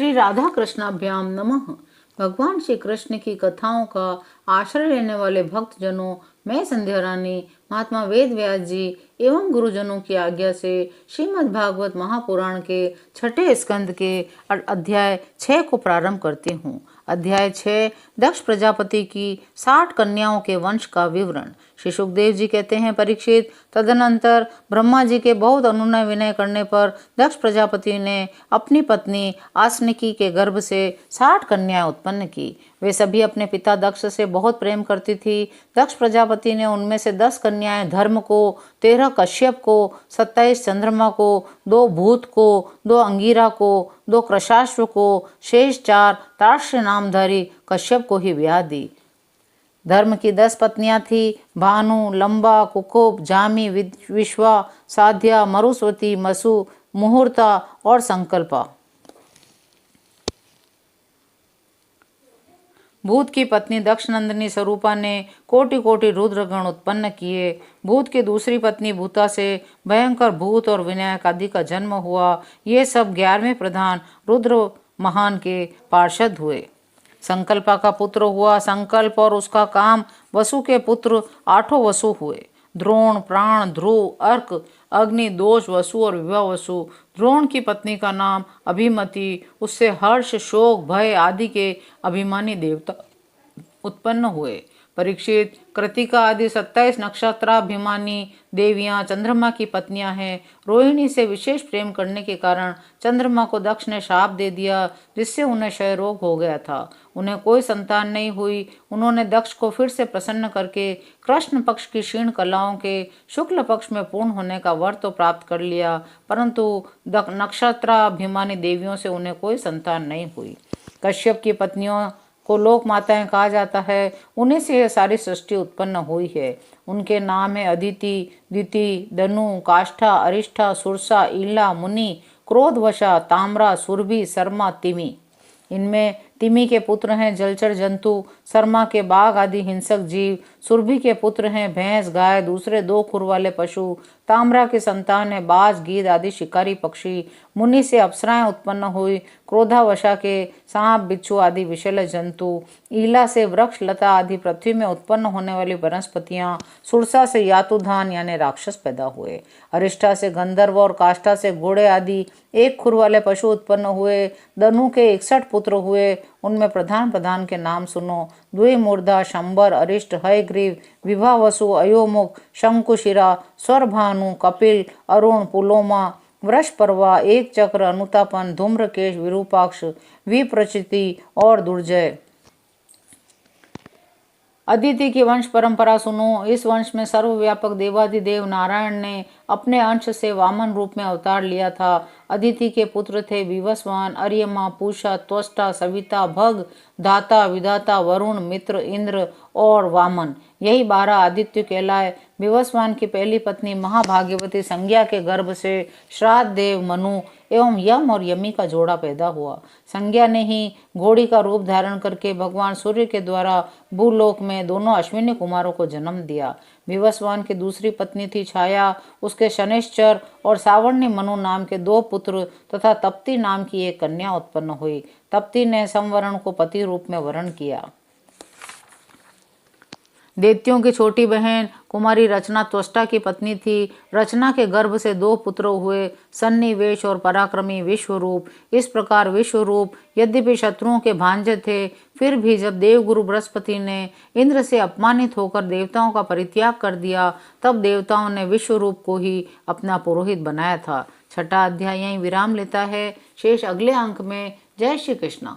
श्री राधा कृष्णाभ्याम नमः। भगवान श्री कृष्ण की कथाओं का आश्रय लेने वाले भक्त जनों, मैं संध्या रानी महात्मा वेद व्यास जी एवं गुरुजनों की आज्ञा से श्रीमद् भागवत महापुराण के छठे स्कंद के अध्याय 6 को प्रारंभ करती हूँ। अध्याय 6 दक्ष प्रजापति की 60 कन्याओं के वंश का विवरण। श्री सुखदेव जी कहते हैं, परीक्षित, तदनंतर ब्रह्मा जी के बहुत अनुनय विनय करने पर दक्ष प्रजापति ने अपनी पत्नी आसनिकी के गर्भ से 60 कन्याएं उत्पन्न की। वे सभी अपने पिता दक्ष से बहुत प्रेम करती थी। दक्ष प्रजापति ने उनमें से 10 कन्याएं धर्म को, 13 कश्यप को, 27 चंद्रमा को, 2 भूत को, 2 अंगिरा को, 2 कृशाश्व को, शेष 4 तार्क्ष्य नामधारी कश्यप को ही ब्याह दी। धर्म की 10 पत्नियां थी, भानु, लंबा, कुकुब, जामी, विश्वा, साध्या, मरुस्वती, मसु, मुहूर्ता और संकल्पा। भूत की पत्नी दक्षनंदिनी स्वरूपा ने कोटि कोटि रुद्रगण उत्पन्न किए। भूत की दूसरी पत्नी भूता से भयंकर भूत और विनायक आदि का जन्म हुआ। ये सब 11वें प्रधान रुद्र महान के पार्षद हुए। संकल्पा का पुत्र हुआ संकल्प और उसका काम। वसु के पुत्र 8 वसु हुए, द्रोण, प्राण, ध्रुव, अर्क, अग्नि, दोष, वसु और विभा वसु। द्रोण की पत्नी का नाम अभिमति, उससे हर्ष, शोक, भय आदि के अभिमानी देवता उत्पन्न हुए। परीक्षित, कृतिका आदि 27 नक्षत्राभिमानी देवियां चंद्रमा की पत्नियां हैं। रोहिणी से विशेष प्रेम करने के कारण चंद्रमा को दक्ष ने शाप दे दिया, जिससे उन्हें क्षय रोग हो गया था। उन्हें कोई संतान नहीं हुई। उन्होंने दक्ष को फिर से प्रसन्न करके कृष्ण पक्ष की क्षीण कलाओं के शुक्ल पक्ष में पूर्ण होने का वर तो प्राप्त कर लिया, परंतु नक्षत्राभिमानी देवियों से उन्हें कोई संतान नहीं हुई। कश्यप की पत्नियों को लोक माताएं कहा जाता है। उन्हीं से यह सारी सृष्टि उत्पन्न हुई है। उनके नाम है अदिति, दिति, दनु, काष्ठा, अरिष्ठा, सुरसा, ईला, मुनि, क्रोधवशा, ताम्रा, सुरभि, शर्मा, तिमि। इनमें तिमि के पुत्र हैं जलचर जंतु, शर्मा के बाघ आदि हिंसक जीव, सुरभि के पुत्र हैं भैंस, गाय, दूसरे 2 खुर वाले पशु, ताम्रा की संतान है बाज, गीद आदि शिकारी पक्षी। मुनि से अप्सराएं उत्पन्न हुई, क्रोधावशा के सांप, बिच्छू आदि विषैले जंतु, ईला से वृक्ष, लता आदि पृथ्वी में उत्पन्न होने वाली वनस्पतियां, सुरसा से यातुधान यानी राक्षस पैदा हुए, अरिष्ठा से गंधर्व और काष्ठा से घोड़े आदि 1 खुर वाले पशु उत्पन्न हुए। दनु के 61 पुत्र हुए। उनमें प्रधान प्रधान के नाम सुनो: द्विमूर्धा, शंबर, अरिष्ट, हयग्रीव, विभावसु, अयोमुख, शंकुशिरा, स्वरभानु, कपिल, अरुण, पुलोमा, वृषपर्वा, एक चक्र, अनुतापन, धूम्रकेश, विरूपाक्ष, विप्रचिति और दुर्जय। अदिति की वंश परंपरा सुनो। इस वंश में सर्वव्यापक देवाधिदेव नारायण ने अपने अंश से वामन रूप में अवतार लिया था। अदिति के पुत्र थे विवस्वान, अर्यमा, पूषा, त्वष्टा, सविता, भग, धाता, विधाता, वरुण, मित्र, इंद्र और वामन। यही 12 आदित्य कहलाए। विवस्वान की पहली पत्नी महाभाग्यवती संज्ञा के गर्भ से श्राद्ध देव मनु एवं यम और यमी का जोड़ा पैदा हुआ। संज्ञा ने ही घोड़ी का रूप धारण करके भगवान सूर्य के द्वारा भूलोक में दोनों अश्विनी कुमारों को जन्म दिया। विवस्वान की दूसरी पत्नी थी छाया, उसके शनैश्चर और सावर्णी मनु नाम के 2 पुत्र तथा तप्ती नाम की एक कन्या उत्पन्न हुई। तप्ती ने संवरण को पति रूप में वरण किया। दैत्यों की छोटी बहन कुमारी रचना त्वष्टा की पत्नी थी। रचना के गर्भ से 2 पुत्र हुए, सन्निवेश और पराक्रमी विश्वरूप। इस प्रकार विश्वरूप यद्यपि शत्रुओं के भांजे थे, फिर भी जब देवगुरु बृहस्पति ने इंद्र से अपमानित होकर देवताओं का परित्याग कर दिया, तब देवताओं ने विश्वरूप को ही अपना पुरोहित बनाया था। छठा अध्याय यहीं विराम लेता है। शेष अगले अंक में। जय श्री कृष्ण।